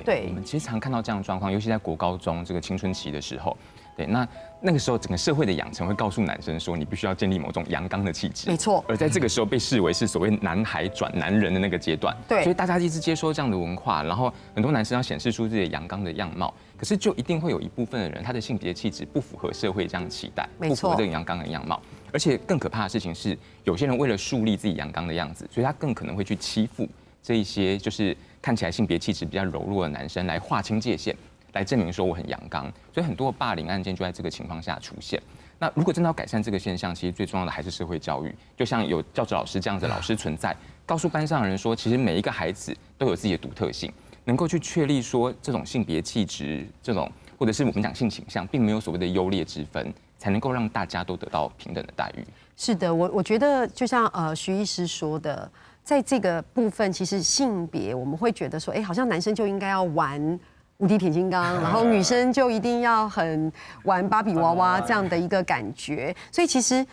对，我们其实常看到这样的状况，尤其在国高中这个青春期的时候。对，那个时候整个社会的养成会告诉男生说，你必须要建立某种阳刚的气质，没错。而在这个时候被视为是所谓男孩转男人的那个阶段，对，所以大家一直接收这样的文化，然后很多男生要显示出自己的阳刚的样貌，可是就一定会有一部分的人，他的性别气质不符合社会这样期待，不符合这个阳刚的样貌。而且更可怕的事情是，有些人为了树立自己阳刚的样子，所以他更可能会去欺负这一些就是看起来性别气质比较柔弱的男生，来划清界限。来证明说我很阳刚，所以很多霸凌案件就在这个情况下出现。那如果真的要改善这个现象，其实最重要的还是社会教育。就像有教职老师这样子的老师存在，告诉班上的人说，其实每一个孩子都有自己的独特性，能够去确立说这种性别气质，这种或者是我们讲性倾向，并没有所谓的优劣之分，才能够让大家都得到平等的待遇。是的，我觉得就像徐医师说的，在这个部分，其实性别我们会觉得说，好像男生就应该要玩无敌铁金刚，然后女生就一定要很玩芭比娃娃这样的一个感觉。所以其实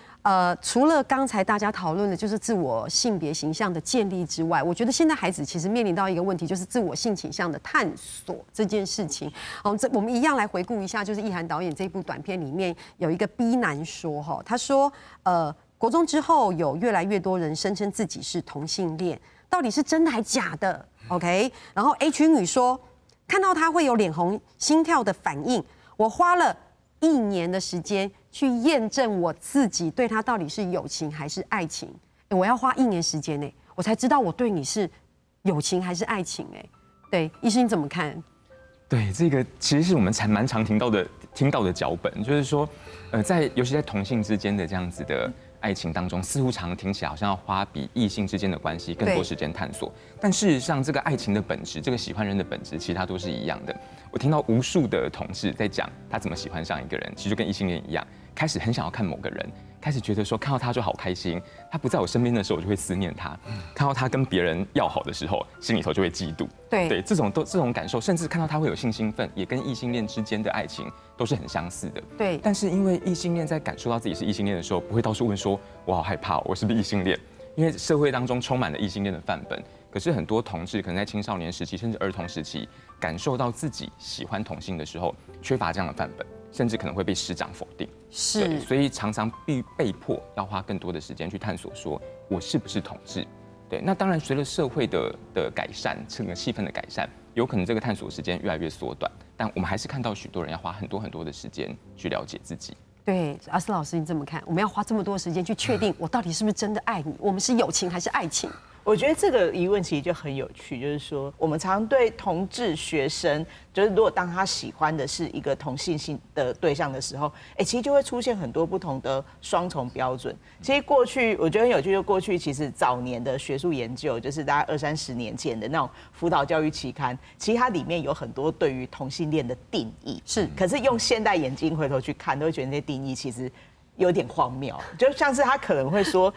除了刚才大家讨论的就是自我性别形象的建立之外，我觉得现在孩子其实面临到一个问题，就是自我性倾向的探索这件事情。我们一样来回顾一下，就是易涵导演这部短片里面有一个 B 男说哈，他说国中之后有越来越多人声称自己是同性恋，到底是真的还假的 ？OK， 然后 H 女说，看到他会有脸红、心跳的反应，我花了1年的时间去验证我自己对他到底是友情还是爱情。我要花1年时间呢，我才知道我对你是友情还是爱情。对，医生你怎么看？对，这个其实是我们蛮常听到的脚本，就是说，尤其在同性之间的这样子的爱情当中，似乎常听起来好像要花比异性之间的关系更多时间探索，但事实上，这个爱情的本质，这个喜欢人的本质，其实它都是一样的。我听到无数的同志在讲他怎么喜欢上一个人，其实就跟异性恋一样，开始很想要看某个人，开始觉得说看到他就好开心，他不在我身边的时候我就会思念他，看到他跟别人要好的时候，心里头就会嫉妒。对，这种感受，甚至看到他会有性兴奋，也跟异性恋之间的爱情都是很相似的。对，但是因为异性恋在感受到自己是异性恋的时候，不会到处问说我好害怕，我是不是异性恋？因为社会当中充满了异性恋的范本。可是很多同志可能在青少年时期甚至儿童时期，感受到自己喜欢同性的时候，缺乏这样的范本，甚至可能会被师长否定。是，所以常常被迫要花更多的时间去探索，说我是不是同志。对，那当然随着社会的改善，这个气氛的改善，有可能这个探索时间越来越缩短，但我们还是看到许多人要花很多的时间去了解自己。对，阿斯老师你这么看？我们要花这么多时间去确定我到底是不是真的爱你，我们是友情还是爱情？我觉得这个疑问其实就很有趣，就是说我们常对同志学生，就是如果当他喜欢的是一个同性的对象的时候，其实就会出现很多不同的双重标准。其实过去我觉得很有趣，就过去其实早年的学术研究，就是大概20-30年前的那种辅导教育期刊，其实它里面有很多对于同性恋的定义。是，可是用现代眼睛回头去看，都会觉得那些定义其实有点荒谬，就像是他可能会说，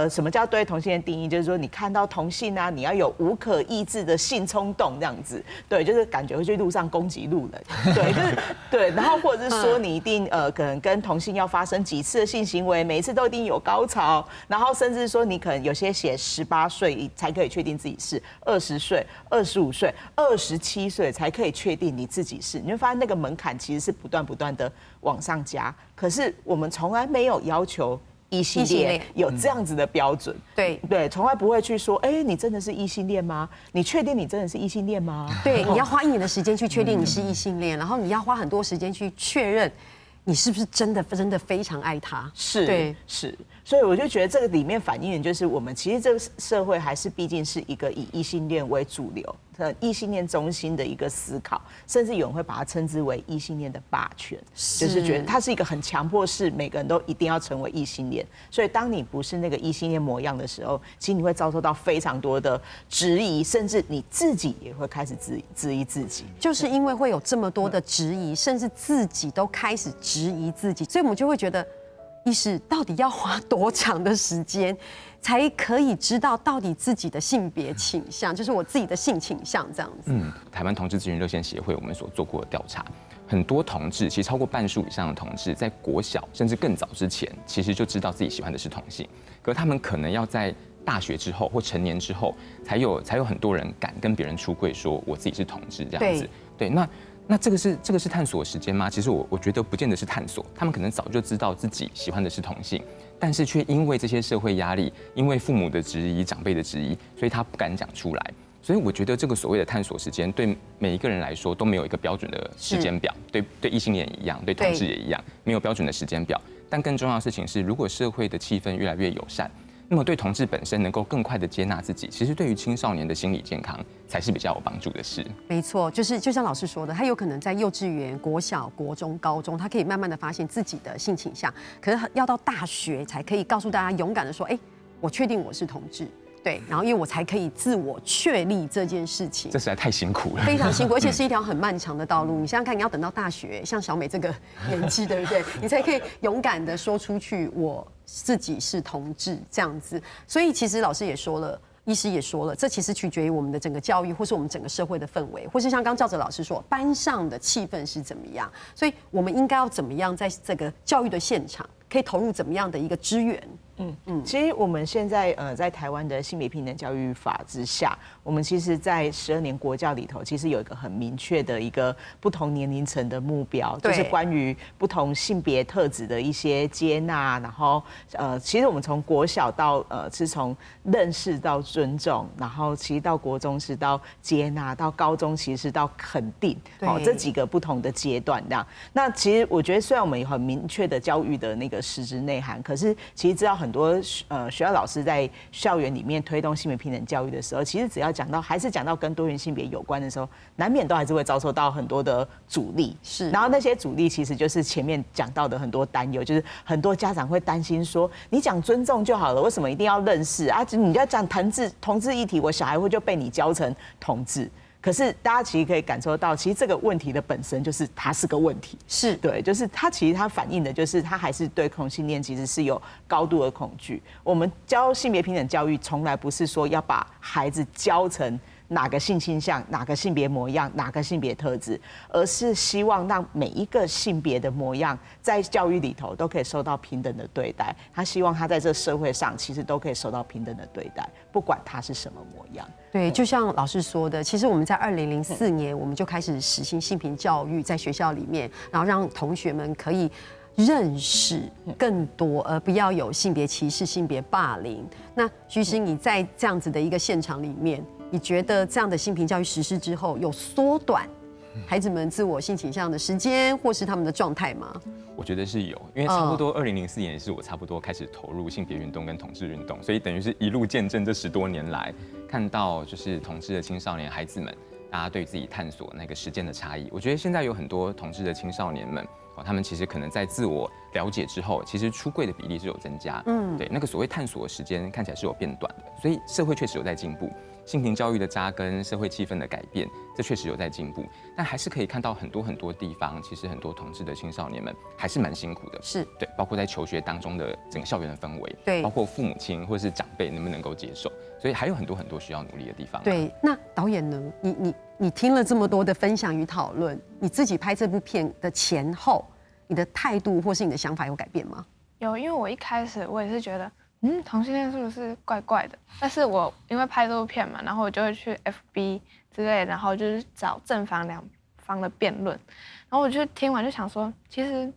什么叫对同性恋定义？就是说你看到同性啊，你要有无可抑制的性冲动这样子，对，就是感觉会去路上攻击路人，对，就是对，然后或者是说你一定可能跟同性要发生几次的性行为，每一次都一定有高潮，然后甚至说你可能有些写18岁才可以确定自己是，20岁、25岁、27岁才可以确定你自己是，你会发现那个门槛其实是不断的往上加。可是我们从来没有要求异性恋有这样子的标准，对，从来不会去说，哎，你真的是异性恋吗？你确定你真的是异性恋吗？对，你要花1年的时间去确定你是异性恋，然后你要花很多时间去确认你是不是真的非常爱他。对，是。所以我就觉得这个里面反映的就是我们其实这个社会还是毕竟是一个以异性恋为主流。异性恋中心的一个思考，甚至有人会把它称之为异性恋的霸权，就是觉得它是一个很强迫式，每个人都一定要成为异性恋。所以当你不是那个异性恋模样的时候，其实你会遭受到非常多的质疑，甚至你自己也会开始质疑自己。就是因为会有这么多的质疑，甚至自己都开始质疑自己，所以我们就会觉得，医师到底要花多长的时间？才可以知道到底自己的性别倾向，就是我自己的性倾向这样子。台湾同志咨询热线协会我们所做过的调查，很多同志其实超过半数以上的同志，在国小甚至更早之前，其实就知道自己喜欢的是同性，可他们可能要在大学之后或成年之后，才有很多人敢跟别人出柜说我自己是同志这样子。对，那这个是探索时间吗？其实我觉得不见得是探索，他们可能早就知道自己喜欢的是同性，但是却因为这些社会压力，因为父母的质疑、长辈的质疑，所以他不敢讲出来。所以我觉得这个所谓的探索时间，对每一个人来说都没有一个标准的时间表，对异性恋也一样，对同志也一样，没有标准的时间表。但更重要的事情是，如果社会的气氛越来越友善，那么对同志本身能够更快的接纳自己，其实对于青少年的心理健康才是比较有帮助的事。没错，就像老师说的，他有可能在幼稚园、国小、国中、高中，他可以慢慢的发现自己的性倾向，可是要到大学才可以告诉大家勇敢的说，哎，我确定我是同志。对，然后因为我才可以自我确立这件事情，这实在太辛苦了，非常辛苦，而且是一条很漫长的道路。你想想看，你要等到大学，像小美这个年纪，对不对？你才可以勇敢的说出去，我自己是同志这样子。所以其实老师也说了。医师也说了，这其实取决于我们的整个教育，或是我们整个社会的氛围，或是像刚教哲老师说，班上的气氛是怎么样。所以我们应该要怎么样在这个教育的现场，可以投入怎么样的一个支援？其实我们现在在台湾的性别平等教育法之下，我们其实在12年国教里头，其实有一个很明确的一个不同年龄层的目标，就是关于不同性别特质的一些接纳。然后其实我们从国小到是从认识到尊重，然后其实到国中是到接纳，到高中其实是到肯定，这几个不同的阶段这样。那其实我觉得，虽然我们有很明确的教育的那个实质内涵，可是其实知道很多学校老师在校园里面推动性别平等教育的时候，其实只要还是讲到跟多元性别有关的时候，难免都还是会遭受到很多的阻力。是，然后那些阻力其实就是前面讲到的很多担忧，就是很多家长会担心说，你讲尊重就好了，为什么一定要认识啊？你要讲同志议题，我小孩会就被你教成同志。可是大家其实可以感受到，其实这个问题的本身就是它是个问题，是对，就是它其实它反映的就是它还是对同性恋其实是有高度的恐惧。我们教性别平等教育，从来不是说要把孩子教成哪个性倾向、哪个性别模样、哪个性别特质，而是希望让每一个性别的模样在教育里头都可以受到平等的对待。他希望他在这社会上其实都可以受到平等的对待，不管他是什么模样。对，就像老师说的，其实我们在2004年我们就开始实行性平教育，在学校里面，然后让同学们可以认识更多，而不要有性别歧视、性别霸凌。那徐师，你在这样子的一个现场里面，你觉得这样的性平教育实施之后，有缩短孩子们自我性倾向的时间，或是他们的状态吗？我觉得是有，因为差不多2004年也是我差不多开始投入性别运动跟同志运动，所以等于是一路见证这10多年来，看到就是同志的青少年孩子们，大家对自己探索那个时间的差异。我觉得现在有很多同志的青少年们，他们其实可能在自我了解之后，其实出柜的比例是有增加，对，那个所谓探索的时间看起来是有变短的，所以社会确实有在进步。性平教育的扎根，社会气氛的改变，这确实有在进步，但还是可以看到很多地方，其实很多同志的青少年们还是蛮辛苦的。是对，包括在求学当中的整个校园的氛围，对，包括父母亲或者是长辈能不能够接受，所以还有很多需要努力的地方。对，那导演呢？你听了这么多的分享与讨论，你自己拍这部片的前后，你的态度或是你的想法有改变吗？有，因为我一开始我也是觉得。同性恋是不是怪怪的？但是我因为拍这部片嘛，然后我就会去 FB 之类的，然后就是找正反两方的辩论，然后我就听完就想说，其实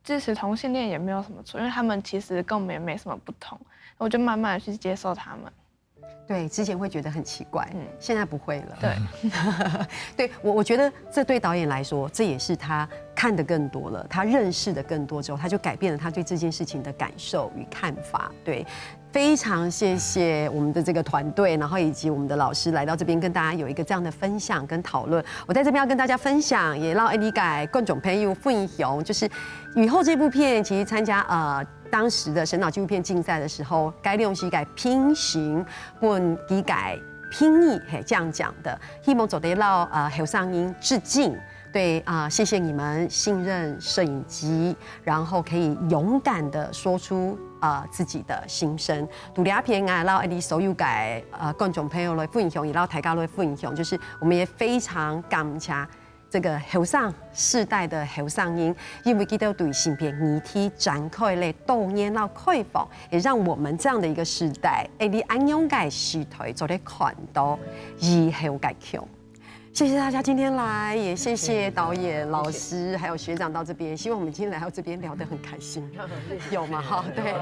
支持同性恋也没有什么错，因为他们其实跟我们也没什么不同，我就慢慢的去接受他们。对，之前会觉得很奇怪，现在不会了。对，对我觉得这对导演来说，这也是他看得更多了，他认识的更多之后，他就改变了他对这件事情的感受与看法。对，非常谢谢我们的这个团队，然后以及我们的老师来到这边跟大家有一个这样的分享跟讨论。我在这边要跟大家分享，也让理解各种朋友分享，就是《雨后》这部片其实参加当时的神脑纪录片竞赛的时候，该用是改拼行或改拼译，这样讲的。希望走得到后上音致敬。对谢谢你们信任摄影机，然后可以勇敢的说出自己的心声。杜丽亚片啊，然后你所有嘅观众朋友来分享，也让大家来分享，就是我们也非常感谢这个后生世代的后生音，因为佢哋对性别议题展开了多年来开放，也让我们这样的一个时代，你安样嘅时代做得看到以后嘅强。谢谢大家今天来，也谢谢导演、老师还有学长到这边。希望我们今天来到这边聊得很开心，有吗？哈，对，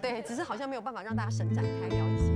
对，只是好像没有办法让大家伸展开聊一些。